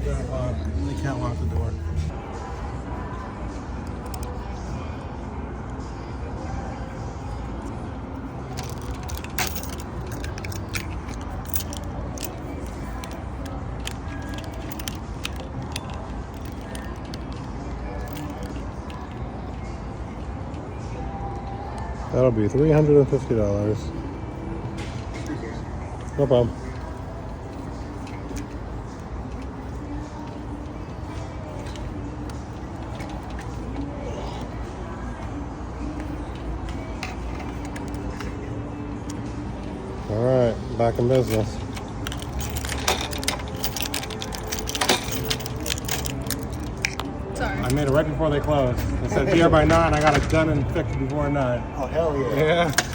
They can't lock the door. That'll be $350. No problem. All right, back in business. Sorry. I made it right before they closed. They said be here by 9. I got it done and fixed before 9. Oh, hell yeah. Yeah.